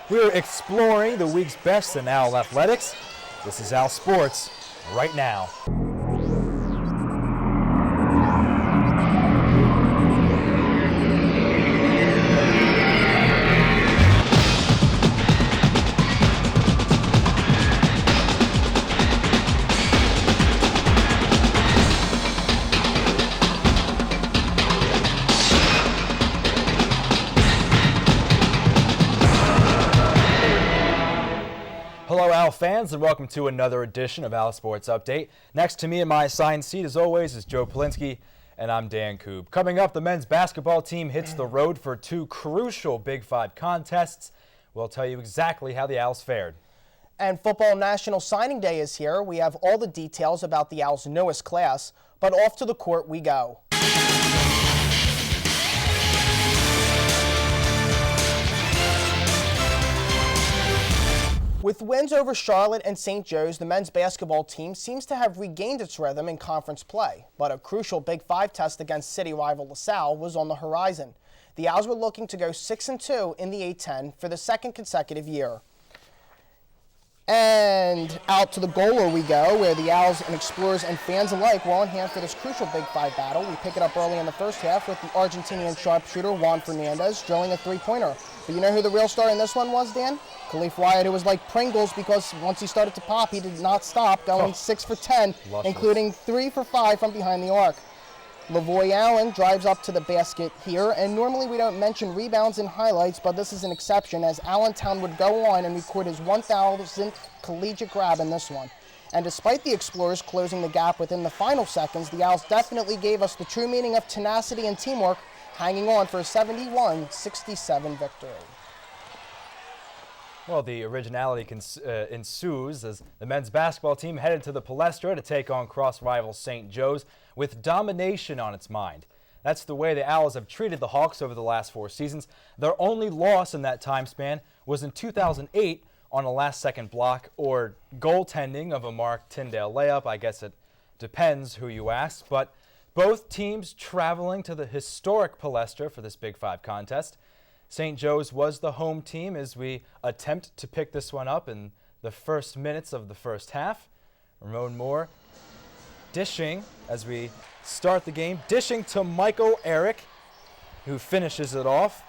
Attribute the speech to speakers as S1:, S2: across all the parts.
S1: We're exploring the week's best in Owl athletics. This is Owlsports right now. Hello, Owl fans, and welcome to another edition of Owlsports Update. Next to me in my assigned seat, as always, is Joe Polinsky, and I'm Dan Koob. Coming up, the men's basketball team hits the road for two crucial Big Five contests. We'll tell you exactly how the Owls fared.
S2: And Football National Signing Day is here. We have all the details about the Owls' newest class, but off to the court we go. With wins over Charlotte and St. Joe's, the men's basketball team seems to have regained its rhythm in conference play, but a crucial Big Five test against city rival LaSalle was on the horizon. The Owls were looking to go 6-2 in the A-10 for the second consecutive year. And out to the Goaler we go, where the Owls and Explorers and fans alike were on hand for this crucial Big Five battle. We pick it up early in the first half with the Argentinian sharpshooter Juan Fernandez drilling a three-pointer. But you know who the real star in this one was, Dan? Khalif Wyatt, who was like Pringles because once he started to pop, he did not stop, going 6 for 10, including 3 for 5 from behind the arc. Lavoy Allen drives up to the basket here, and normally we don't mention rebounds in highlights, but this is an exception as Allentown would go on and record his 1,000th collegiate grab in this one. And despite the Explorers closing the gap within the final seconds, the Owls definitely gave us the true meaning of tenacity and teamwork, hanging on for a 71-67 victory.
S1: Well, the originality ensues as the men's basketball team headed to the Palestra to take on cross-rival St. Joe's with domination on its mind. That's the way the Owls have treated the Hawks over the last 4 seasons. Their only loss in that time span was in 2008 on a last-second block or goaltending of a Mark Tyndale layup. I guess it depends who you ask, but both teams traveling to the historic Palestra for this Big Five contest. St. Joe's was the home team as we attempt to pick this one up in the first minutes of the first half. Ramon Moore dishing as we start the game, dishing to Michael Eric, who finishes it off.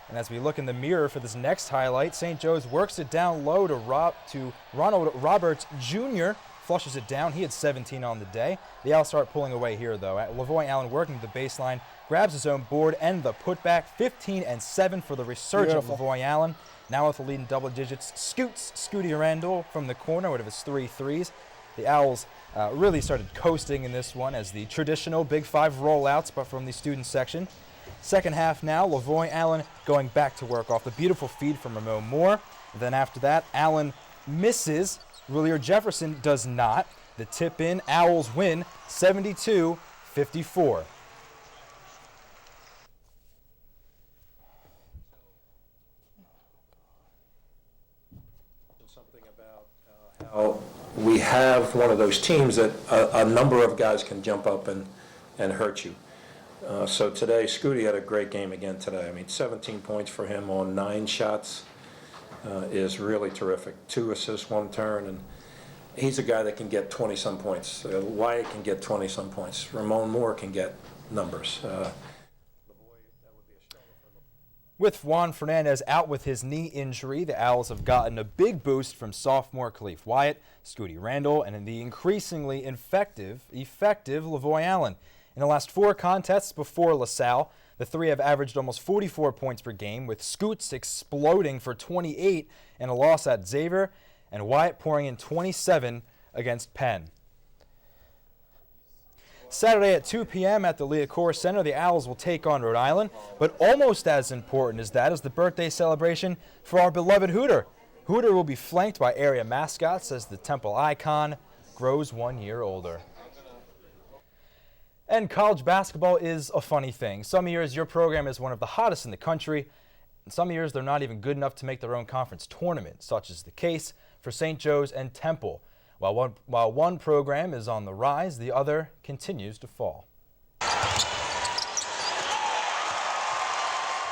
S1: And as we look in the mirror for this next highlight, St. Joe's works it down low to Ronald Roberts Jr., flushes it down. He had 17 on the day. The Owls start pulling away here, though. Lavoy Allen working the baseline, grabs his own board and the putback. 15-7 for the resurgent Lavoy Allen. Now with the lead in double digits, Scooty Randall from the corner out of his 3 threes. The Owls really started coasting in this one as the traditional Big Five rollouts, but from the student section. Second half now, Lavoy Allen going back to work off the beautiful feed from Ramon Moore. Then after that, Allen misses. Willier Jefferson does not. The tip in, Owls win 72-54.
S3: Something about how we have one of those teams that a number of guys can jump up and hurt you. So today, Scooty had a great game again today. I mean, 17 points for him on 9 shots. Is really terrific. 2 assists, 1 turn, and he's a guy that can get 20-some points. Wyatt can get 20-some points. Ramon Moore can get numbers.
S1: With Juan Fernandez out with his knee injury, the Owls have gotten a big boost from sophomore Khalif Wyatt, Scooty Randall, and the increasingly effective Lavoy Allen. In the last 4 contests before LaSalle, the three have averaged almost 44 points per game, with Scoots exploding for 28 in a loss at Xavier, and Wyatt pouring in 27 against Penn. Saturday at 2 p.m. at the Liacouras Center, the Owls will take on Rhode Island, but almost as important as that is the birthday celebration for our beloved Hooter. Hooter will be flanked by area mascots as the Temple icon grows 1 year older. And college basketball is a funny thing. Some years your program is one of the hottest in the country, and some years they're not even good enough to make their own conference tournament, such is the case for St. Joe's and Temple. While one program is on the rise, the other continues to fall.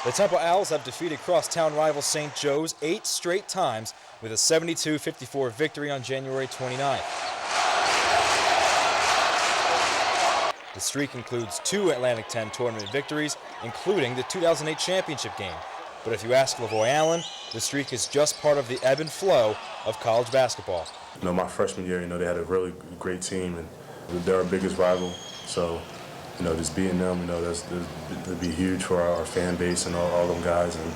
S1: The Temple Owls have defeated crosstown rival St. Joe's 8 straight times with a 72-54 victory on January 29th. The streak includes 2 Atlantic 10 tournament victories, including the 2008 championship game. But if you ask LaVoy Allen, the streak is just part of the ebb and flow of college basketball.
S4: My freshman year, they had a really great team, and they're our biggest rival. So, just beating them, that'd be huge for our fan base and all them guys. And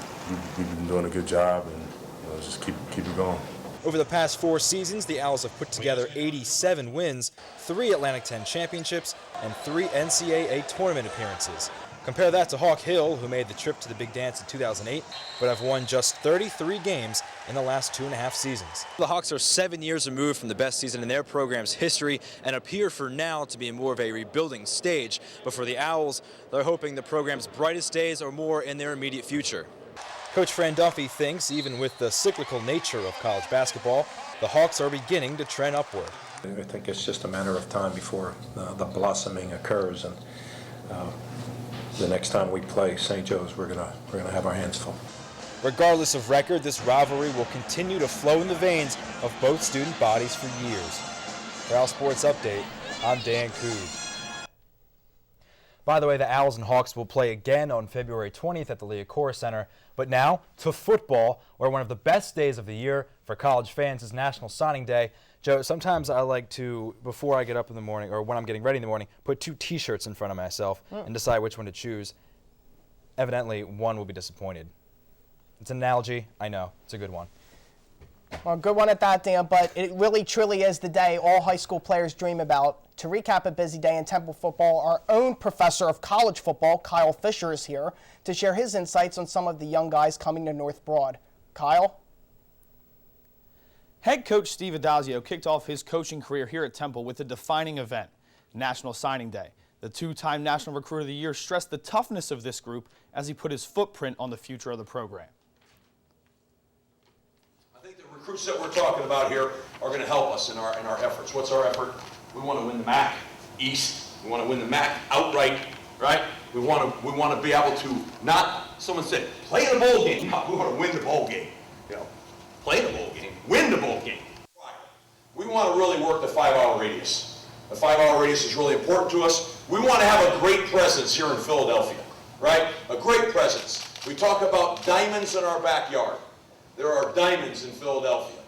S4: we've been doing a good job, and just keep it going.
S1: Over the past 4 seasons, the Owls have put together 87 wins, 3 Atlantic 10 championships, and 3 NCAA tournament appearances. Compare that to Hawk Hill, who made the trip to the Big Dance in 2008, but have won just 33 games in the last 2.5 seasons. The Hawks are 7 years removed from the best season in their program's history and appear for now to be in more of a rebuilding stage. But for the Owls, they're hoping the program's brightest days are more in their immediate future. Coach Fran Duffy thinks even with the cyclical nature of college basketball, the Hawks are beginning to trend upward.
S3: I think it's just a matter of time before the blossoming occurs, and the next time we play St. Joe's, we're gonna have our hands full.
S1: Regardless of record, this rivalry will continue to flow in the veins of both student bodies for years. For Owlsports Update, I'm Dan Cood. By the way, the Owls and Hawks will play again on February 20th at the Liacouras Center. But now to football, where one of the best days of the year for college fans is National Signing Day. Joe, sometimes I like to, before I get up in the morning or when I'm getting ready in the morning, put 2 T-shirts in front of myself and decide which one to choose. Evidently, one will be disappointed. It's an analogy. I know. It's a good one.
S2: Well, good one at that, Dan, but it really truly is the day all high school players dream about. To recap a busy day in Temple football, our own professor of college football, Kyle Fisher, is here to share his insights on some of the young guys coming to North Broad. Kyle?
S5: Head coach Steve Adazio kicked off his coaching career here at Temple with a defining event, National Signing Day. The 2-time National Recruiter of the Year stressed the toughness of this group as he put his footprint on the future of the program.
S6: I think the recruits that we're talking about here are going to help us in our efforts. What's our effort? We want to win the MAC East. We want to win the MAC outright, right? We want to be able to not, someone said, play the bowl game. No, we want to win the bowl game. Play the bowl game, win the bowl game. We want to really work the 5-hour radius. The 5-hour radius is really important to us. We want to have a great presence here in Philadelphia, right? A great presence. We talk about diamonds in our backyard. There are diamonds in Philadelphia.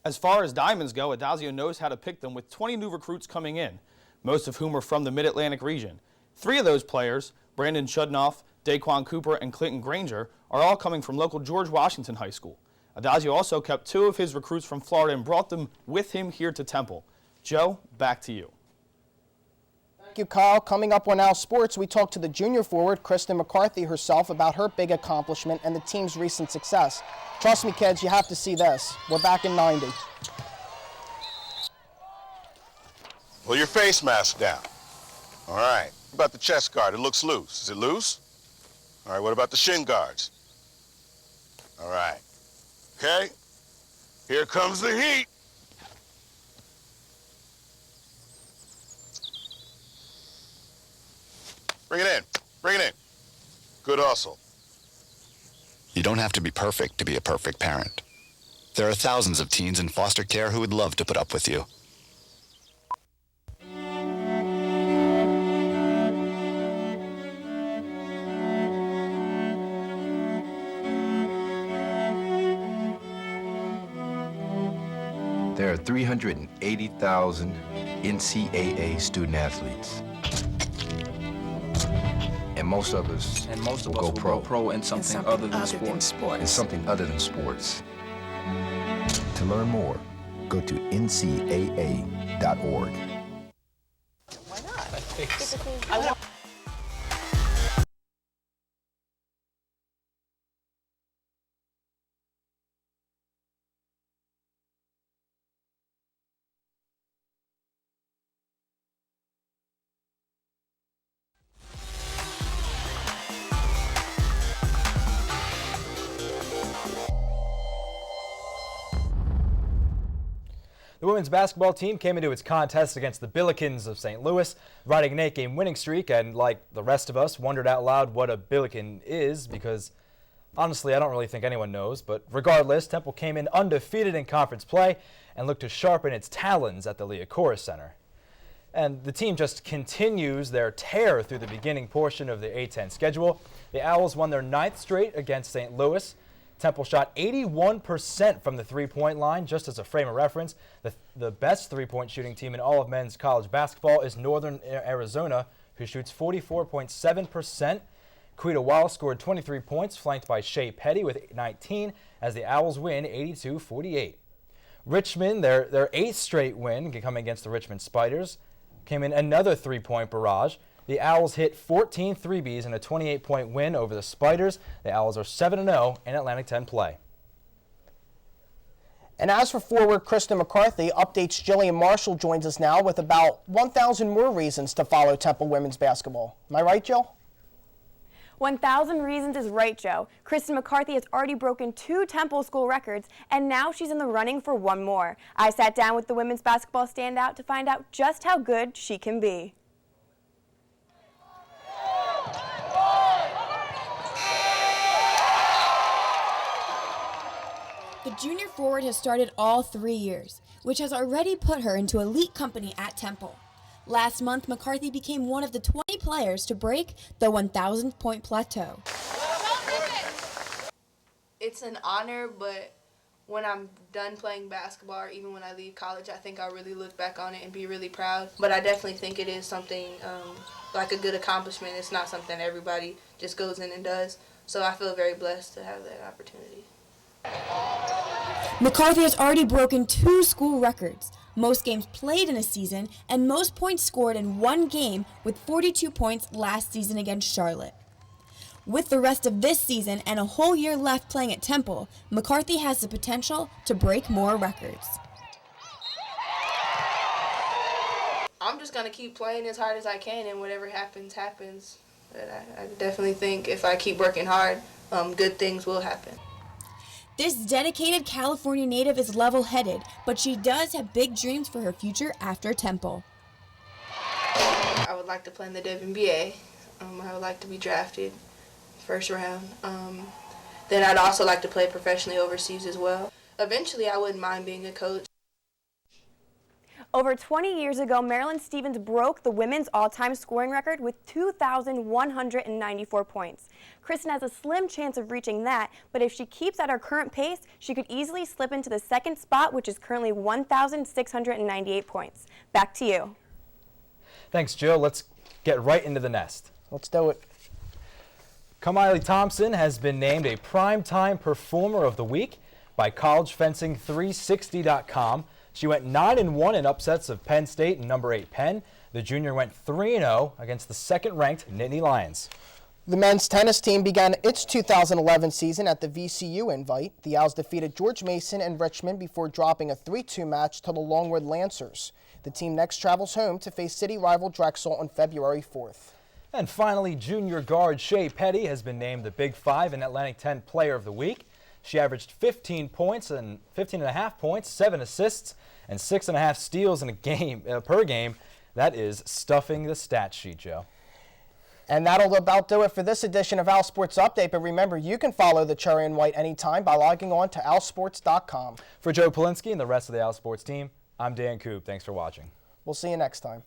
S5: As far as diamonds go, Adazio knows how to pick them with 20 new recruits coming in, most of whom are from the Mid-Atlantic region. 3 of those players, Brandon Chudnoff, Daquan Cooper, and Clinton Granger, are all coming from local George Washington High School. Adazio also kept 2 of his recruits from Florida and brought them with him here to Temple. Joe, back to you.
S2: Thank you, Kyle. Coming up on Owlsports, we talked to the junior forward, Kristen McCarthy, herself about her big accomplishment and the team's recent success. Trust me, kids, you have to see this. We're back in 90.
S7: Pull your face mask down. All right. What about the chest guard? It looks loose. Is it loose? All right, what about the shin guards? All right. Okay. Here comes the heat. Bring it in. Bring it in. Good hustle.
S8: You don't have to be perfect to be a perfect parent. There are thousands of teens in foster care who would love to put up with you.
S9: There are 380,000 NCAA student athletes. And most of us will go pro
S10: in something other than sports.
S9: In something other than sports. To learn more, go to ncaa.org.
S10: Why not?
S1: The The women's basketball team came into its contest against the Billikens of St. Louis, riding an 8-game winning streak, and like the rest of us, wondered out loud what a Billiken is because, honestly, I don't really think anyone knows. But regardless, Temple came in undefeated in conference play and looked to sharpen its talons at the Liacouras Center. And the team just continues their tear through the beginning portion of the A-10 schedule. The Owls won their 9th straight against St. Louis. Temple shot 81% from the three-point line. Just as a frame of reference, the best three-point shooting team in all of men's college basketball is Northern Arizona, who shoots 44.7%. Quita Wallace scored 23 points, flanked by Shea Petty with 19, as the Owls win 82-48. Richmond, their 8th straight win, coming against the Richmond Spiders, came in another three-point barrage. The Owls hit 14 threebies in a 28-point win over the Spiders. The Owls are 7-0 in Atlantic 10 play.
S2: And as for forward Kristen McCarthy, updates Jillian Marshall joins us now with about 1,000 more reasons to follow Temple women's basketball. Am I right, Jill?
S11: 1,000 reasons is right, Joe. Kristen McCarthy has already broken 2 Temple school records, and now she's in the running for 1 more. I sat down with the women's basketball standout to find out just how good she can be.
S12: The junior forward has started all 3 years, which has already put her into elite company at Temple. Last month, McCarthy became one of the 20 players to break the 1,000th point plateau.
S13: It's an honor, but when I'm done playing basketball or even when I leave college, I think I'll really look back on it and be really proud. But I definitely think it is something like a good accomplishment. It's not something everybody just goes in and does. So I feel very blessed to have that opportunity.
S12: McCarthy has already broken 2 school records, most games played in a season and most points scored in 1 game, with 42 points last season against Charlotte. With the rest of this season and a whole year left playing at Temple, McCarthy has the potential to break more records.
S13: I'm just going to keep playing as hard as I can, and whatever happens, happens. But I definitely think if I keep working hard, good things will happen.
S12: This dedicated California native is level-headed, but she does have big dreams for her future after Temple.
S13: I would like to play in the WNBA. I would like to be drafted first round. Then I'd also like to play professionally overseas as well. Eventually, I wouldn't mind being a coach.
S11: Over 20 years ago, Marilyn Stevens broke the women's all-time scoring record with 2,194 points. Kristen has a slim chance of reaching that, but if she keeps at her current pace, she could easily slip into the 2nd spot, which is currently 1,698 points. Back to you.
S1: Thanks, Jill. Let's get right into the nest.
S2: Let's do it.
S1: Kamiley Thompson has been named a Primetime Performer of the Week by collegefencing360.com. She went 9-1 in upsets of Penn State and number 8 Penn. The junior went 3-0 against the 2nd-ranked Nittany Lions.
S2: The men's tennis team began its 2011 season at the VCU Invite. The Owls defeated George Mason and Richmond before dropping a 3-2 match to the Longwood Lancers. The team next travels home to face city rival Drexel on February 4th.
S1: And finally, junior guard Shea Petty has been named the Big 5 and Atlantic 10 Player of the Week. She averaged 15 points and 15.5 points, 7 assists, and 6.5 steals in a game per game. That is stuffing the stat sheet, Joe.
S2: And that'll about do it for this edition of Owlsports Update. But remember, you can follow the Cherry and White anytime by logging on to owlsports.com.
S1: For Joe Polinsky and the rest of the Owlsports team, I'm Dan Coop. Thanks for watching.
S2: We'll see you next time.